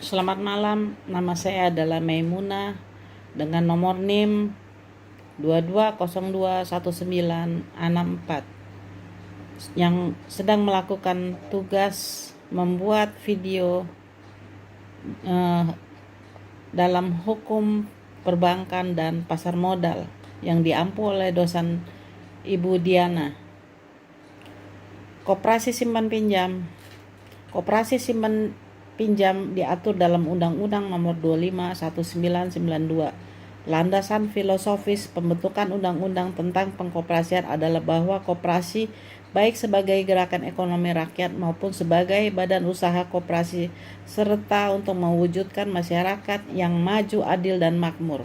Selamat malam, nama saya adalah Maimuna dengan nomor NIM 22021964 yang sedang melakukan tugas membuat video dalam hukum perbankan dan pasar modal yang diampu oleh dosen Ibu Diana. Koperasi simpan pinjam. Koperasi simpan pinjam diatur dalam Undang-Undang Nomor 25/1992. Landasan filosofis pembentukan undang-undang tentang pengkoperasian adalah bahwa koperasi baik sebagai gerakan ekonomi rakyat maupun sebagai badan usaha koperasi serta untuk mewujudkan masyarakat yang maju, adil, dan makmur.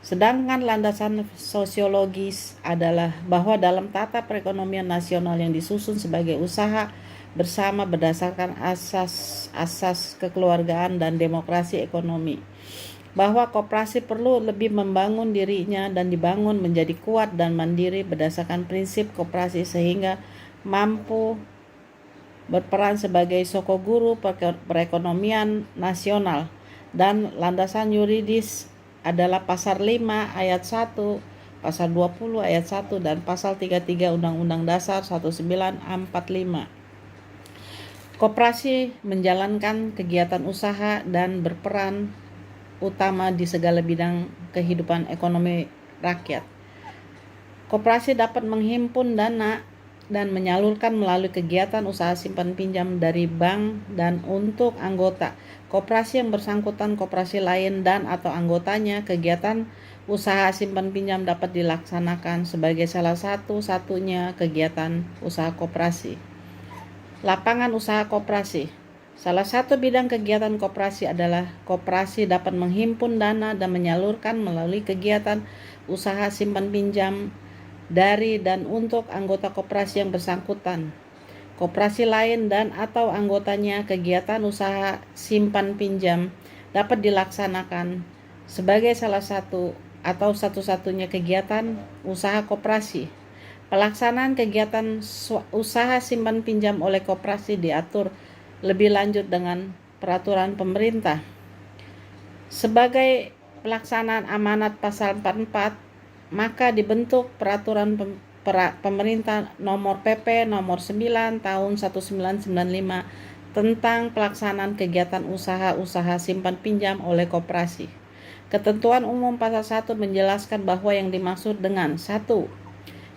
Sedangkan landasan sosiologis adalah bahwa dalam tata perekonomian nasional yang disusun sebagai usaha bersama berdasarkan asas kekeluargaan dan demokrasi ekonomi, bahwa koperasi perlu lebih membangun dirinya dan dibangun menjadi kuat dan mandiri berdasarkan prinsip koperasi sehingga mampu berperan sebagai sokoguru perekonomian nasional. Dan landasan yuridis adalah pasal 5 ayat 1, pasal 20 ayat 1, dan pasal 33 Undang-Undang Dasar 1945. Koperasi menjalankan kegiatan usaha dan berperan utama di segala bidang kehidupan ekonomi rakyat. Koperasi dapat menghimpun dana dan menyalurkan melalui kegiatan usaha simpan pinjam dari bank dan untuk anggota koperasi yang bersangkutan, koperasi lain, dan atau anggotanya. Kegiatan usaha simpan pinjam dapat dilaksanakan sebagai salah satu-satunya kegiatan usaha koperasi. Lapangan usaha koperasi. Salah satu bidang kegiatan koperasi adalah koperasi dapat menghimpun dana dan menyalurkan melalui kegiatan usaha simpan pinjam dari dan untuk anggota koperasi yang bersangkutan, koperasi lain, dan atau anggotanya. Kegiatan usaha simpan pinjam dapat dilaksanakan sebagai salah satu atau satu-satunya kegiatan usaha koperasi. Pelaksanaan kegiatan usaha simpan pinjam oleh koperasi diatur lebih lanjut dengan peraturan pemerintah. Sebagai pelaksanaan amanat pasal 44, maka dibentuk peraturan pemerintah nomor PP nomor 9 tahun 1995 tentang pelaksanaan kegiatan usaha simpan pinjam oleh koperasi. Ketentuan umum pasal 1 menjelaskan bahwa yang dimaksud dengan 1.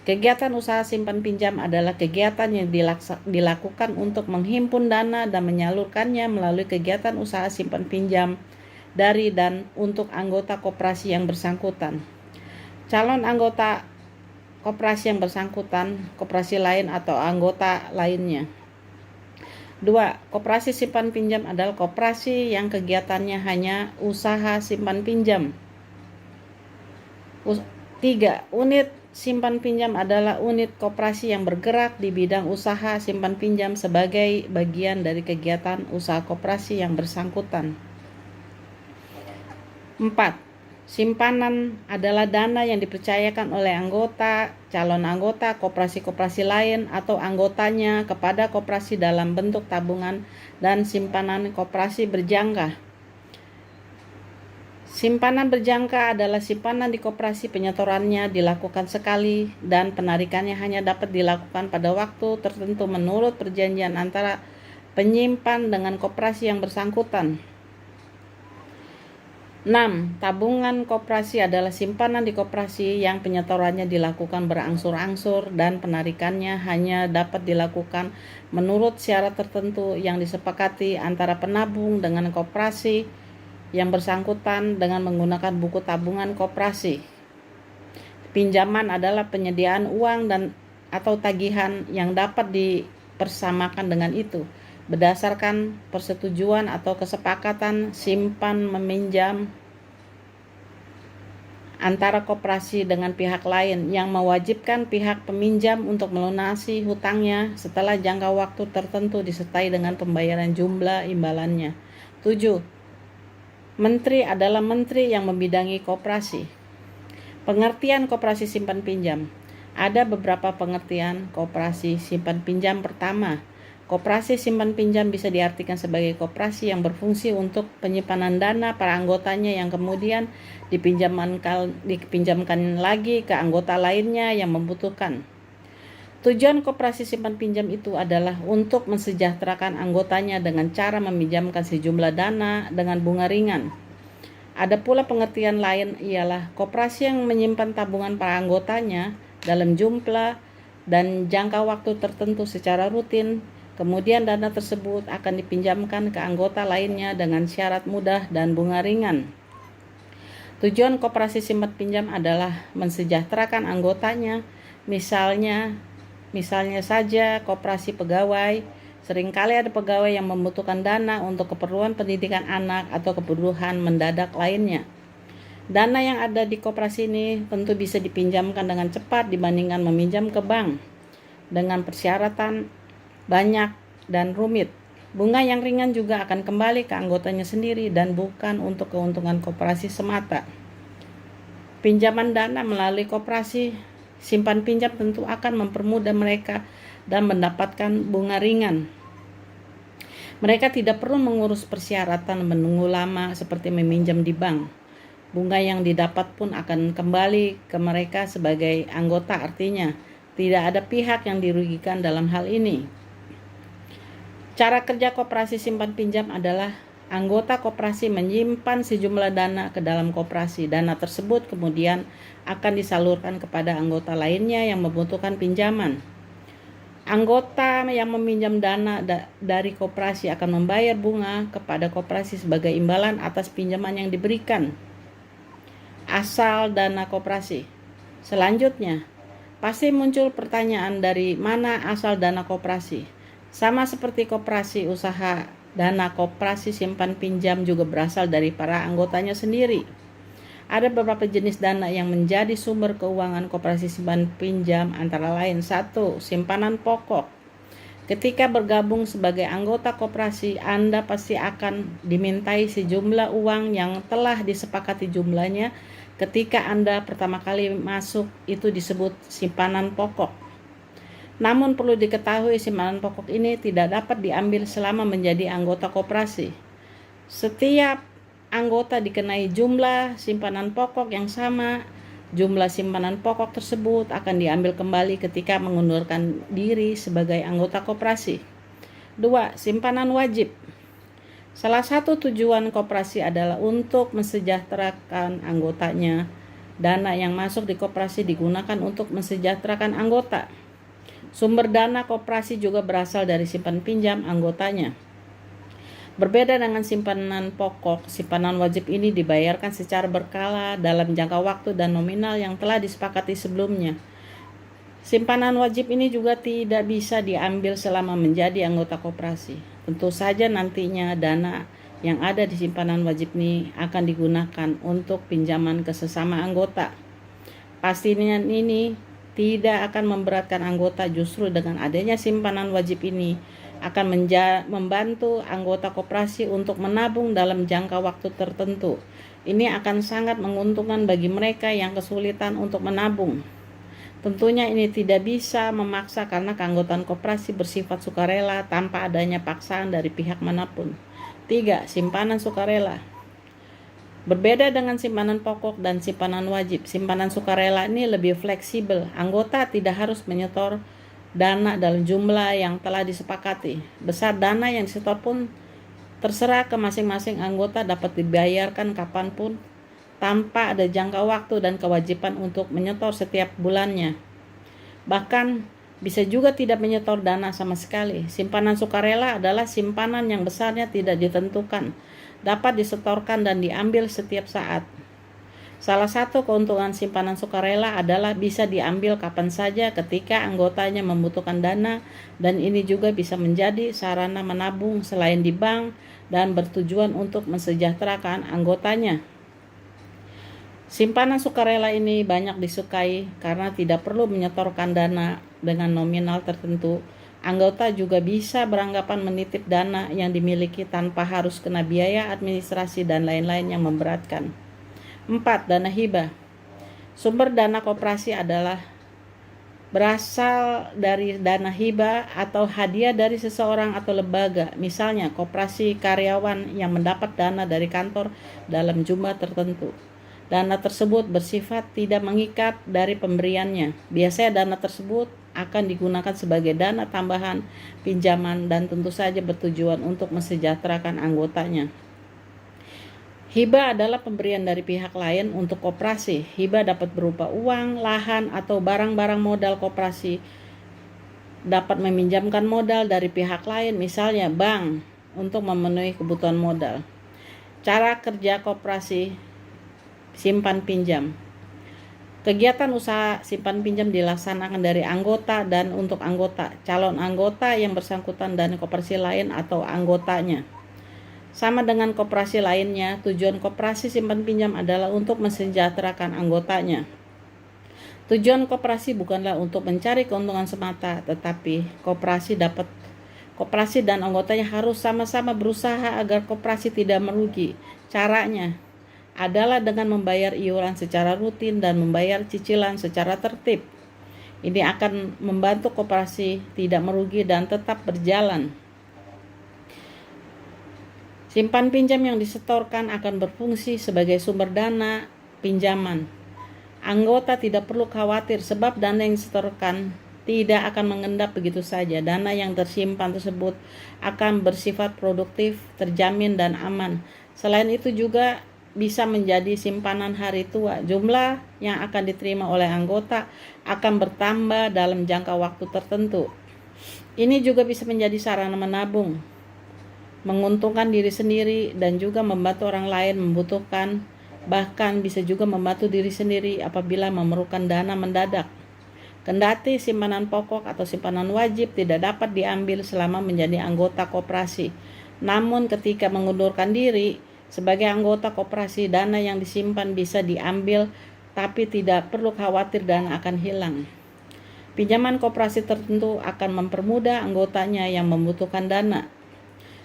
Kegiatan usaha simpan pinjam adalah kegiatan yang dilakukan untuk menghimpun dana dan menyalurkannya melalui kegiatan usaha simpan pinjam dari dan untuk anggota koperasi yang bersangkutan, calon anggota koperasi yang bersangkutan, koperasi lain, atau anggota lainnya. 2. Koperasi simpan pinjam adalah koperasi yang kegiatannya hanya usaha simpan pinjam. 3. Unit simpan pinjam adalah unit koperasi yang bergerak di bidang usaha simpan pinjam sebagai bagian dari kegiatan usaha koperasi yang bersangkutan. 4. Simpanan adalah dana yang dipercayakan oleh anggota, calon anggota, koperasi-koperasi lain, atau anggotanya kepada koperasi dalam bentuk tabungan dan simpanan koperasi berjangka. Simpanan berjangka adalah simpanan di koperasi, penyetorannya dilakukan sekali dan penarikannya hanya dapat dilakukan pada waktu tertentu menurut perjanjian antara penyimpan dengan koperasi yang bersangkutan. 6. Tabungan koperasi adalah simpanan di koperasi yang penyetorannya dilakukan berangsur-angsur dan penarikannya hanya dapat dilakukan menurut syarat tertentu yang disepakati antara penabung dengan koperasi yang bersangkutan dengan menggunakan buku tabungan koperasi. Pinjaman adalah penyediaan uang dan atau tagihan yang dapat dipersamakan dengan itu berdasarkan persetujuan atau kesepakatan simpan meminjam antara koperasi dengan pihak lain yang mewajibkan pihak peminjam untuk melunasi hutangnya setelah jangka waktu tertentu disertai dengan pembayaran jumlah imbalannya. 7. Menteri adalah menteri yang membidangi koperasi. Pengertian koperasi simpan pinjam. Ada beberapa pengertian koperasi simpan pinjam. Pertama, Koperasi simpan pinjam bisa diartikan sebagai koperasi yang berfungsi untuk penyimpanan dana para anggotanya yang kemudian dipinjamkan lagi ke anggota lainnya yang membutuhkan. Tujuan koperasi simpan pinjam itu adalah untuk mensejahterakan anggotanya dengan cara meminjamkan sejumlah dana dengan bunga ringan. Ada pula pengertian lain ialah koperasi yang menyimpan tabungan para anggotanya dalam jumlah dan jangka waktu tertentu secara rutin. Kemudian dana tersebut akan dipinjamkan ke anggota lainnya dengan syarat mudah dan bunga ringan. Tujuan koperasi simpan pinjam adalah mensejahterakan anggotanya. Misalnya saja koperasi pegawai, seringkali ada pegawai yang membutuhkan dana untuk keperluan pendidikan anak atau kebutuhan mendadak lainnya. Dana yang ada di koperasi ini tentu bisa dipinjamkan dengan cepat dibandingkan meminjam ke bank dengan persyaratan banyak dan rumit. Bunga yang ringan juga akan kembali ke anggotanya sendiri dan bukan untuk keuntungan koperasi semata. Pinjaman dana melalui koperasi simpan pinjam tentu akan mempermudah mereka dan mendapatkan bunga ringan. Mereka tidak perlu mengurus persyaratan menunggu lama seperti meminjam di bank. Bunga yang didapat pun akan kembali ke mereka sebagai anggota, artinya tidak ada pihak yang dirugikan dalam hal ini. Cara kerja koperasi simpan pinjam adalah anggota koperasi menyimpan sejumlah dana ke dalam koperasi. Dana tersebut kemudian akan disalurkan kepada anggota lainnya yang membutuhkan pinjaman. Anggota yang meminjam dana dari koperasi akan membayar bunga kepada koperasi sebagai imbalan atas pinjaman yang diberikan. Asal dana koperasi. Selanjutnya, pasti muncul pertanyaan dari mana asal dana koperasi. Sama seperti koperasi usaha, dana koperasi simpan pinjam juga berasal dari para anggotanya sendiri. Ada beberapa jenis dana yang menjadi sumber keuangan koperasi simpan pinjam, antara lain 1. Simpanan pokok. Ketika bergabung sebagai anggota koperasi, Anda pasti akan dimintai sejumlah uang yang telah disepakati jumlahnya. Ketika Anda pertama kali masuk, itu disebut simpanan pokok. Namun perlu diketahui simpanan pokok ini tidak dapat diambil selama menjadi anggota koperasi. Setiap anggota dikenai jumlah simpanan pokok yang sama. Jumlah simpanan pokok tersebut akan diambil kembali ketika mengundurkan diri sebagai anggota koperasi. 2. Simpanan wajib. Salah satu tujuan koperasi adalah untuk mensejahterakan anggotanya. Dana yang masuk di koperasi digunakan untuk mensejahterakan anggota. Sumber dana koperasi juga berasal dari simpan pinjam anggotanya. Berbeda dengan simpanan pokok, simpanan wajib ini dibayarkan secara berkala dalam jangka waktu dan nominal yang telah disepakati sebelumnya. Simpanan wajib ini juga tidak bisa diambil selama menjadi anggota koperasi. Tentu saja nantinya dana yang ada di simpanan wajib ini akan digunakan untuk pinjaman ke sesama anggota. Pastinya ini tidak akan memberatkan anggota, justru dengan adanya simpanan wajib ini akan membantu anggota koperasi untuk menabung dalam jangka waktu tertentu. Ini akan sangat menguntungkan bagi mereka yang kesulitan untuk menabung. Tentunya ini tidak bisa memaksa karena keanggotaan koperasi bersifat sukarela tanpa adanya paksaan dari pihak manapun. 3. Simpanan sukarela. Berbeda dengan simpanan pokok dan simpanan wajib, simpanan sukarela ini lebih fleksibel. Anggota tidak harus menyetor dana dalam jumlah yang telah disepakati. Besar dana yang disetor pun terserah ke masing-masing anggota, dapat dibayarkan kapanpun tanpa ada jangka waktu dan kewajiban untuk menyetor setiap bulannya. Bahkan bisa juga tidak menyetor dana sama sekali. Simpanan sukarela adalah simpanan yang besarnya tidak ditentukan, dapat disetorkan dan diambil setiap saat. Salah satu keuntungan simpanan sukarela adalah bisa diambil kapan saja ketika anggotanya membutuhkan dana, dan ini juga bisa menjadi sarana menabung selain di bank dan bertujuan untuk mensejahterakan anggotanya. Simpanan sukarela ini banyak disukai karena tidak perlu menyetorkan dana dengan nominal tertentu. Anggota juga bisa beranggapan menitip dana yang dimiliki tanpa harus kena biaya administrasi dan lain-lain yang memberatkan. 4. Dana hibah. Sumber dana koperasi adalah berasal dari dana hibah atau hadiah dari seseorang atau lembaga. Misalnya, koperasi karyawan yang mendapat dana dari kantor dalam jumlah tertentu. Dana tersebut bersifat tidak mengikat dari pemberiannya. Biasanya dana tersebut akan digunakan sebagai dana tambahan, pinjaman, dan tentu saja bertujuan untuk mensejahterakan anggotanya. Hibah adalah pemberian dari pihak lain untuk koperasi. Hibah dapat berupa uang, lahan, atau barang-barang modal koperasi. Dapat meminjamkan modal dari pihak lain, misalnya bank, untuk memenuhi kebutuhan modal. Cara kerja koperasi simpan pinjam. Kegiatan usaha simpan pinjam dilaksanakan dari anggota dan untuk anggota, calon anggota yang bersangkutan dan koperasi lain atau anggotanya. Sama dengan koperasi lainnya, tujuan koperasi simpan pinjam adalah untuk mensejahterakan anggotanya. Tujuan koperasi bukanlah untuk mencari keuntungan semata, tetapi koperasi dan anggotanya harus sama-sama berusaha agar koperasi tidak merugi. Caranya adalah dengan membayar iuran secara rutin dan membayar cicilan secara tertib. Ini akan membantu koperasi tidak merugi dan tetap berjalan. Simpan pinjam yang disetorkan akan berfungsi sebagai sumber dana pinjaman. Anggota tidak perlu khawatir sebab dana yang disetorkan tidak akan mengendap begitu saja. Dana yang tersimpan tersebut akan bersifat produktif, terjamin, dan aman. Selain itu juga bisa menjadi simpanan hari tua. Jumlah yang akan diterima oleh anggota akan bertambah dalam jangka waktu tertentu. Ini juga bisa menjadi sarana menabung, menguntungkan diri sendiri dan juga membantu orang lain membutuhkan, bahkan bisa juga membantu diri sendiri apabila memerlukan dana mendadak. Kendati simpanan pokok atau simpanan wajib tidak dapat diambil selama menjadi anggota koperasi. Namun ketika mengundurkan diri sebagai anggota koperasi, dana yang disimpan bisa diambil tapi tidak perlu khawatir dana akan hilang. Pinjaman koperasi tertentu akan mempermudah anggotanya yang membutuhkan dana.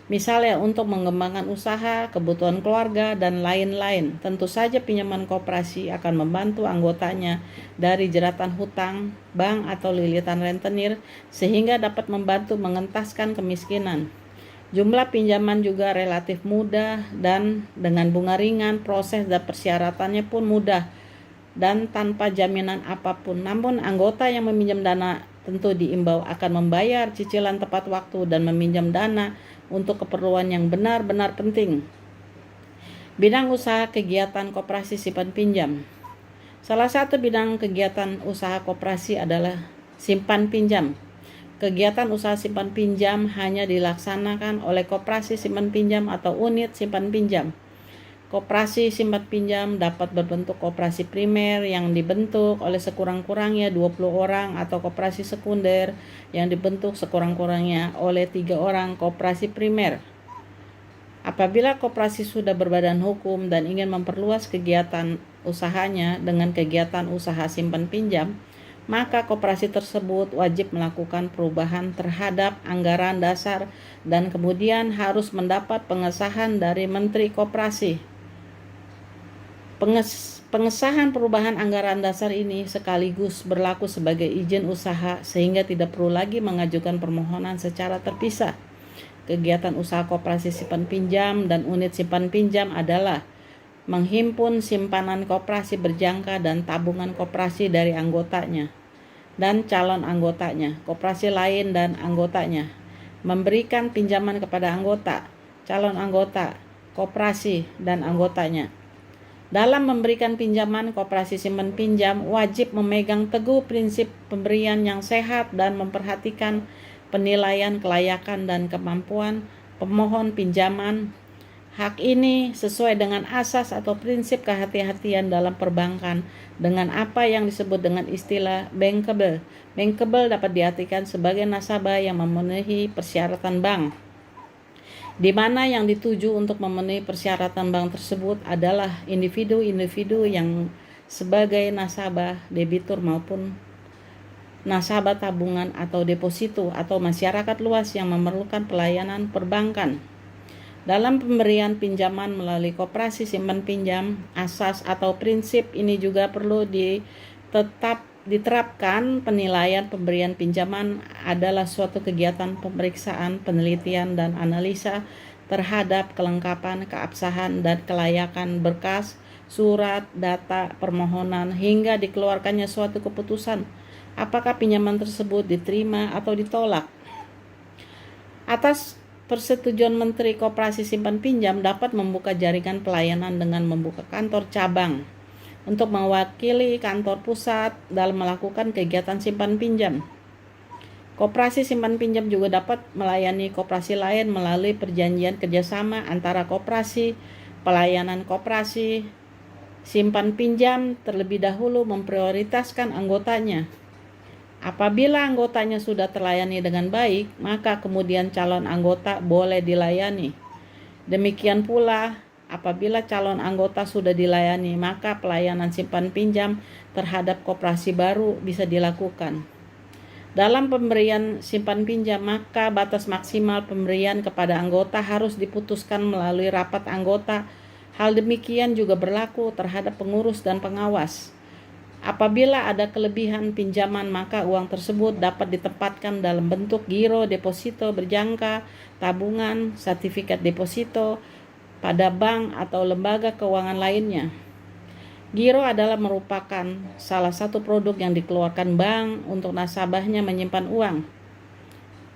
Misalnya untuk mengembangkan usaha, kebutuhan keluarga, dan lain-lain. Tentu saja pinjaman koperasi akan membantu anggotanya dari jeratan hutang, bank, atau lilitan rentenir sehingga dapat membantu mengentaskan kemiskinan. Jumlah pinjaman juga relatif mudah dan dengan bunga ringan, proses dan persyaratannya pun mudah dan tanpa jaminan apapun. Namun anggota yang meminjam dana tentu diimbau akan membayar cicilan tepat waktu dan meminjam dana untuk keperluan yang benar-benar penting. Bidang usaha kegiatan koperasi simpan pinjam. Salah satu bidang kegiatan usaha koperasi adalah simpan pinjam. Kegiatan usaha simpan pinjam hanya dilaksanakan oleh koperasi simpan pinjam atau unit simpan pinjam. Koperasi simpan pinjam dapat berbentuk koperasi primer yang dibentuk oleh sekurang-kurangnya 20 orang atau koperasi sekunder yang dibentuk sekurang-kurangnya oleh 3 orang koperasi primer. Apabila koperasi sudah berbadan hukum dan ingin memperluas kegiatan usahanya dengan kegiatan usaha simpan pinjam, maka koperasi tersebut wajib melakukan perubahan terhadap anggaran dasar dan kemudian harus mendapat pengesahan dari Menteri Koperasi. Pengesahan perubahan anggaran dasar ini sekaligus berlaku sebagai izin usaha sehingga tidak perlu lagi mengajukan permohonan secara terpisah. Kegiatan usaha koperasi simpan pinjam dan unit simpan pinjam adalah menghimpun simpanan koperasi berjangka dan tabungan koperasi dari anggotanya dan calon anggotanya, koperasi lain dan anggotanya, memberikan pinjaman kepada anggota, calon anggota, koperasi, dan anggotanya. Dalam memberikan pinjaman, koperasi simpan pinjam wajib memegang teguh prinsip pemberian yang sehat dan memperhatikan penilaian kelayakan dan kemampuan pemohon pinjaman. Hak ini sesuai dengan asas atau prinsip kehati-hatian dalam perbankan dengan apa yang disebut dengan istilah bankable. Bankable dapat diartikan sebagai nasabah yang memenuhi persyaratan bank, di mana yang dituju untuk memenuhi persyaratan bank tersebut adalah individu-individu yang sebagai nasabah, debitur maupun nasabah tabungan atau deposito atau masyarakat luas yang memerlukan pelayanan perbankan. Dalam pemberian pinjaman melalui koperasi simpan pinjam, asas atau prinsip ini juga perlu diterapkan penilaian pemberian pinjaman adalah suatu kegiatan pemeriksaan, penelitian, dan analisa terhadap kelengkapan, keabsahan, dan kelayakan berkas, surat, data, permohonan, hingga dikeluarkannya suatu keputusan apakah pinjaman tersebut diterima atau ditolak. Atas persetujuan Menteri Koperasi Simpan Pinjam dapat membuka jaringan pelayanan dengan membuka kantor cabang untuk mewakili kantor pusat dalam melakukan kegiatan simpan pinjam. Koperasi simpan pinjam juga dapat melayani koperasi lain melalui perjanjian kerjasama antara koperasi. Pelayanan koperasi simpan pinjam terlebih dahulu memprioritaskan anggotanya. Apabila anggotanya sudah terlayani dengan baik, maka kemudian calon anggota boleh dilayani. Demikian pula, apabila calon anggota sudah dilayani, maka pelayanan simpan pinjam terhadap koperasi baru bisa dilakukan. Dalam pemberian simpan pinjam, maka batas maksimal pemberian kepada anggota harus diputuskan melalui rapat anggota. Hal demikian juga berlaku terhadap pengurus dan pengawas. Apabila ada kelebihan pinjaman, maka uang tersebut dapat ditempatkan dalam bentuk giro deposito berjangka, tabungan, sertifikat deposito pada bank atau lembaga keuangan lainnya. Giro adalah merupakan salah satu produk yang dikeluarkan bank untuk nasabahnya menyimpan uang.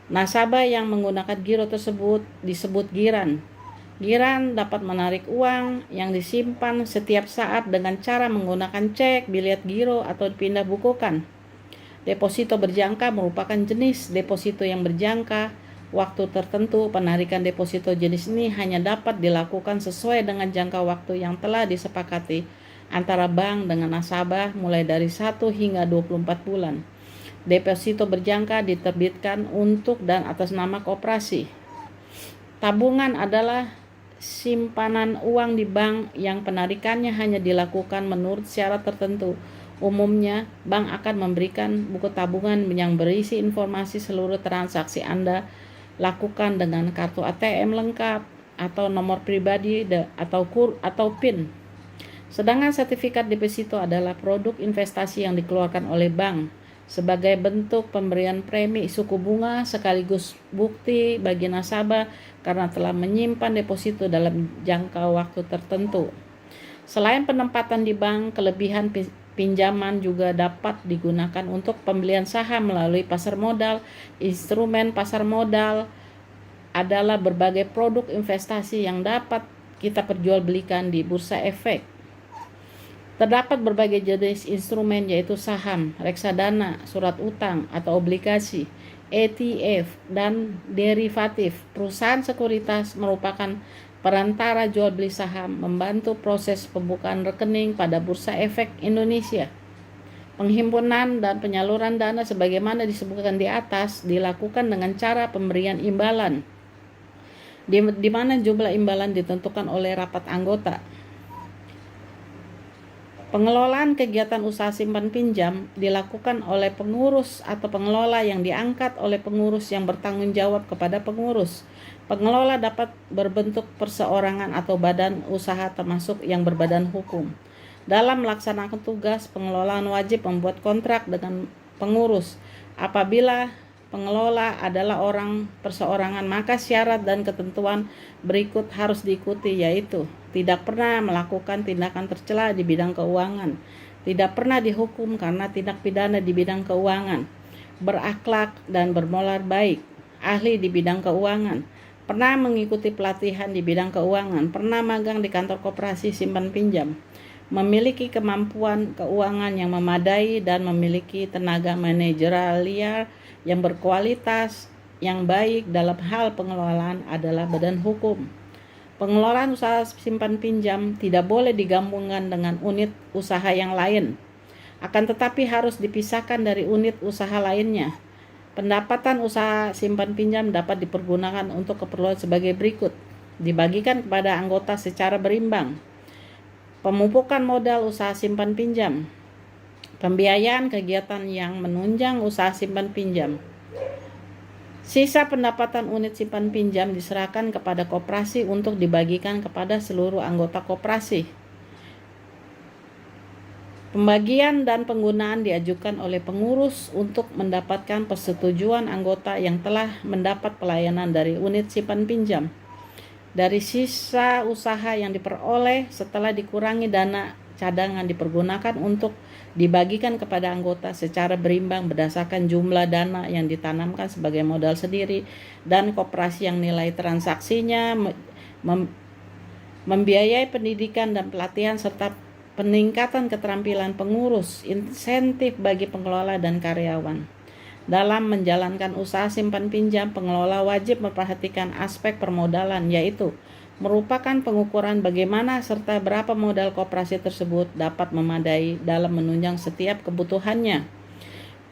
Nasabah yang menggunakan giro tersebut disebut giran. Giran dapat menarik uang yang disimpan setiap saat dengan cara menggunakan cek, biliet giro, atau dipindah bukukan. Deposito berjangka merupakan jenis deposito yang berjangka waktu tertentu. Penarikan deposito jenis ini hanya dapat dilakukan sesuai dengan jangka waktu yang telah disepakati antara bank dengan nasabah mulai dari 1 hingga 24 bulan. Deposito berjangka diterbitkan untuk dan atas nama koperasi. Tabungan adalah simpanan uang di bank yang penarikannya hanya dilakukan menurut syarat tertentu. Umumnya, bank akan memberikan buku tabungan yang berisi informasi seluruh transaksi Anda lakukan dengan kartu ATM lengkap atau nomor pribadi atau PIN. Sedangkan sertifikat deposito adalah produk investasi yang dikeluarkan oleh bank sebagai bentuk pemberian premi suku bunga sekaligus bukti bagi nasabah karena telah menyimpan deposito dalam jangka waktu tertentu. Selain penempatan di bank, kelebihan pinjaman juga dapat digunakan untuk pembelian saham melalui pasar modal. Instrumen pasar modal adalah berbagai produk investasi yang dapat kita perjualbelikan di bursa efek. Terdapat berbagai jenis instrumen yaitu saham, reksadana, surat utang atau obligasi, ETF, dan derivatif. Perusahaan sekuritas merupakan perantara jual beli saham, membantu proses pembukaan rekening pada Bursa Efek Indonesia. Penghimpunan dan penyaluran dana sebagaimana disebutkan di atas dilakukan dengan cara pemberian imbalan, di mana jumlah imbalan ditentukan oleh rapat anggota. Pengelolaan kegiatan usaha simpan pinjam dilakukan oleh pengurus atau pengelola yang diangkat oleh pengurus yang bertanggung jawab kepada pengurus. Pengelola dapat berbentuk perseorangan atau badan usaha termasuk yang berbadan hukum. Dalam melaksanakan tugas, pengelolaan wajib membuat kontrak dengan pengurus. Apabila pengelola adalah orang perseorangan, maka syarat dan ketentuan berikut harus diikuti, yaitu tidak pernah melakukan tindakan tercela di bidang keuangan, tidak pernah dihukum karena tindak pidana di bidang keuangan, berakhlak dan bermoral baik, ahli di bidang keuangan, pernah mengikuti pelatihan di bidang keuangan, pernah magang di kantor koperasi simpan pinjam, memiliki kemampuan keuangan yang memadai dan memiliki tenaga manajerial yang berkualitas yang baik dalam hal pengelolaan adalah badan hukum. Pengelolaan usaha simpan pinjam tidak boleh digabungkan dengan unit usaha yang lain, akan tetapi harus dipisahkan dari unit usaha lainnya. Pendapatan usaha simpan pinjam dapat dipergunakan untuk keperluan sebagai berikut: dibagikan kepada anggota secara berimbang, pemupukan modal usaha simpan pinjam, pembiayaan kegiatan yang menunjang usaha simpan pinjam. Sisa pendapatan unit simpan pinjam diserahkan kepada koperasi untuk dibagikan kepada seluruh anggota koperasi. Pembagian dan penggunaan diajukan oleh pengurus untuk mendapatkan persetujuan anggota yang telah mendapat pelayanan dari unit simpan pinjam. Dari sisa usaha yang diperoleh setelah dikurangi dana cadangan dipergunakan untuk dibagikan kepada anggota secara berimbang berdasarkan jumlah dana yang ditanamkan sebagai modal sendiri dan koperasi yang nilai transaksinya membiayai pendidikan dan pelatihan serta peningkatan keterampilan pengurus, insentif bagi pengelola dan karyawan. Dalam menjalankan usaha simpan pinjam, pengelola wajib memperhatikan aspek permodalan, yaitu merupakan pengukuran bagaimana serta berapa modal koperasi tersebut dapat memadai dalam menunjang setiap kebutuhannya.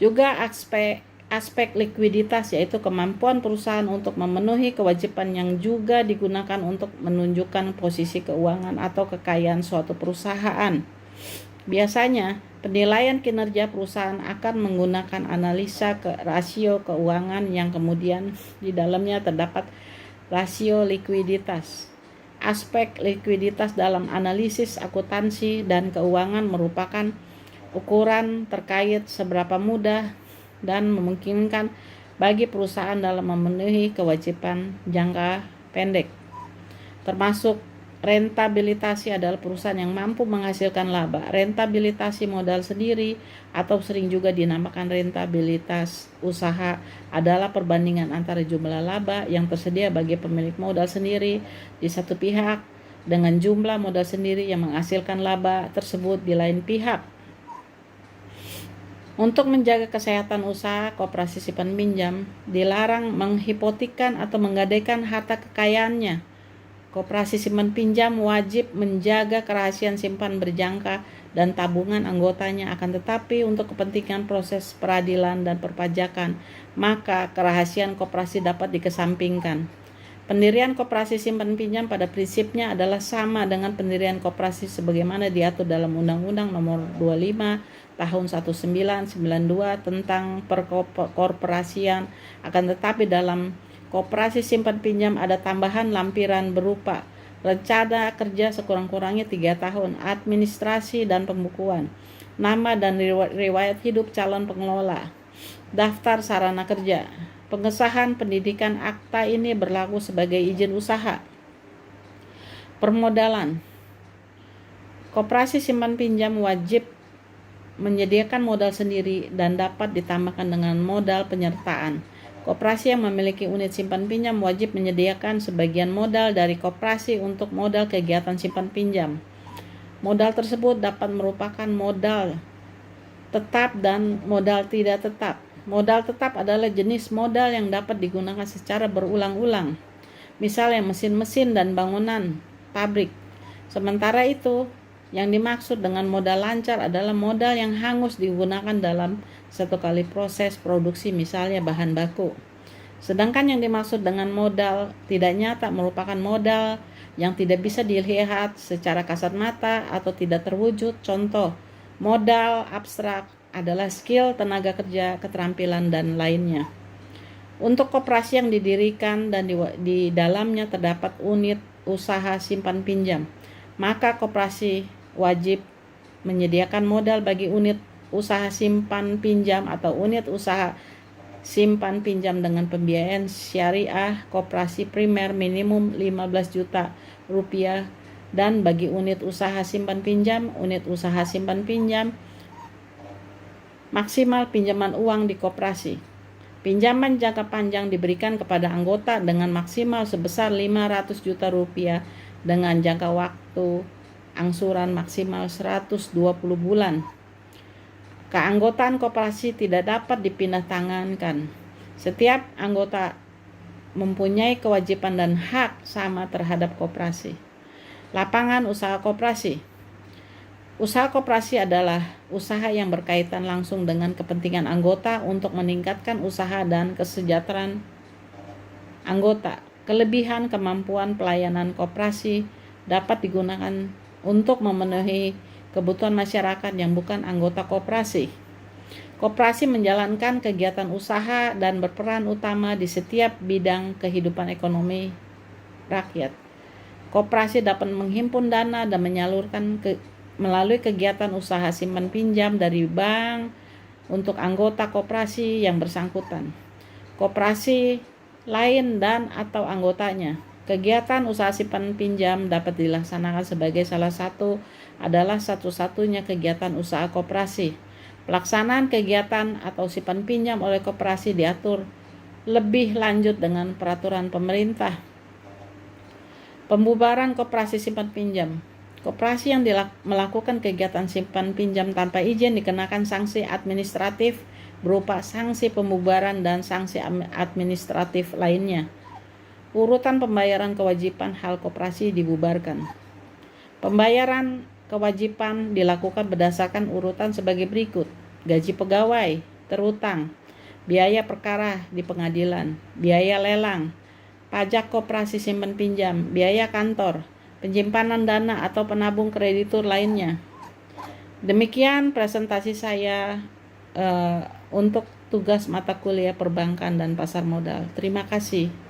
Juga aspek likuiditas, yaitu kemampuan perusahaan untuk memenuhi kewajiban yang juga digunakan untuk menunjukkan posisi keuangan atau kekayaan suatu perusahaan. Biasanya, penilaian kinerja perusahaan akan menggunakan analisa rasio keuangan yang kemudian di dalamnya terdapat rasio likuiditas. Aspek likuiditas dalam analisis akuntansi dan keuangan merupakan ukuran terkait seberapa mudah dan memungkinkan bagi perusahaan dalam memenuhi kewajiban jangka pendek. Termasuk rentabilitasi adalah perusahaan yang mampu menghasilkan laba. Rentabilitasi modal sendiri atau sering juga dinamakan rentabilitas usaha adalah perbandingan antara jumlah laba yang tersedia bagi pemilik modal sendiri di satu pihak dengan jumlah modal sendiri yang menghasilkan laba tersebut di lain pihak. Untuk menjaga kesehatan usaha, koperasi simpan pinjam dilarang menghipotekkan atau menggadaikan harta kekayaannya. Koperasi simpan pinjam wajib menjaga kerahasiaan simpan berjangka dan tabungan anggotanya, akan tetapi untuk kepentingan proses peradilan dan perpajakan, maka kerahasiaan koperasi dapat dikesampingkan. Pendirian koperasi simpan pinjam pada prinsipnya adalah sama dengan pendirian koperasi sebagaimana diatur dalam Undang-Undang Nomor 25 Tahun 1992 tentang perkorporasian. Akan tetapi dalam koperasi simpan pinjam ada tambahan lampiran berupa rencana kerja sekurang-kurangnya 3 tahun, administrasi dan pembukuan, nama dan riwayat hidup calon pengelola, daftar sarana kerja. Pengesahan pendidikan akta ini berlaku sebagai izin usaha. Permodalan. Koperasi simpan pinjam wajib menyediakan modal sendiri dan dapat ditambahkan dengan modal penyertaan. Koperasi yang memiliki unit simpan pinjam wajib menyediakan sebagian modal dari koperasi untuk modal kegiatan simpan pinjam. Modal tersebut dapat merupakan modal tetap dan modal tidak tetap. Modal tetap adalah jenis modal yang dapat digunakan secara berulang-ulang, misalnya mesin-mesin dan bangunan pabrik. Sementara itu, yang dimaksud dengan modal lancar adalah modal yang hangus digunakan dalam satu kali proses produksi, misalnya bahan baku. Sedangkan yang dimaksud dengan modal tidak nyata merupakan modal yang tidak bisa dilihat secara kasat mata atau tidak terwujud. Contoh, modal abstrak adalah skill, tenaga kerja, keterampilan, dan lainnya. Untuk koperasi yang didirikan dan di dalamnya terdapat unit usaha simpan pinjam, maka koperasi wajib menyediakan modal bagi unit usaha simpan pinjam atau unit usaha simpan pinjam dengan pembiayaan syariah koperasi primer minimum 15 juta rupiah, dan bagi unit usaha simpan pinjam, unit usaha simpan pinjam maksimal pinjaman uang di koperasi. Pinjaman jangka panjang diberikan kepada anggota dengan maksimal sebesar 500 juta rupiah dengan jangka waktu angsuran maksimal 120 bulan. Keanggotaan koperasi tidak dapat dipindah tangankan. Setiap anggota mempunyai kewajiban dan hak sama terhadap koperasi. Lapangan usaha koperasi. Usaha koperasi adalah usaha yang berkaitan langsung dengan kepentingan anggota untuk meningkatkan usaha dan kesejahteraan anggota. Kelebihan kemampuan pelayanan koperasi dapat digunakan untuk memenuhi kebutuhan masyarakat yang bukan anggota koperasi. Koperasi menjalankan kegiatan usaha dan berperan utama di setiap bidang kehidupan ekonomi rakyat. Koperasi dapat menghimpun dana dan menyalurkan melalui kegiatan usaha simpan pinjam dari bank untuk anggota koperasi yang bersangkutan, koperasi lain dan atau anggotanya. Kegiatan usaha simpan pinjam dapat dilaksanakan sebagai salah satu adalah satu-satunya kegiatan usaha koperasi. Pelaksanaan kegiatan atau simpan pinjam oleh koperasi diatur lebih lanjut dengan peraturan pemerintah. Pembubaran koperasi simpan pinjam. Koperasi yang melakukan kegiatan simpan pinjam tanpa izin dikenakan sanksi administratif berupa sanksi pembubaran dan sanksi administratif lainnya. Urutan pembayaran kewajiban hal koperasi dibubarkan. Pembayaran kewajiban dilakukan berdasarkan urutan sebagai berikut: gaji pegawai, terutang, biaya perkara di pengadilan, biaya lelang, pajak koperasi simpan pinjam, biaya kantor, penyimpanan dana atau penabung kreditur lainnya. Demikian presentasi saya untuk tugas mata kuliah perbankan dan pasar modal. Terima kasih.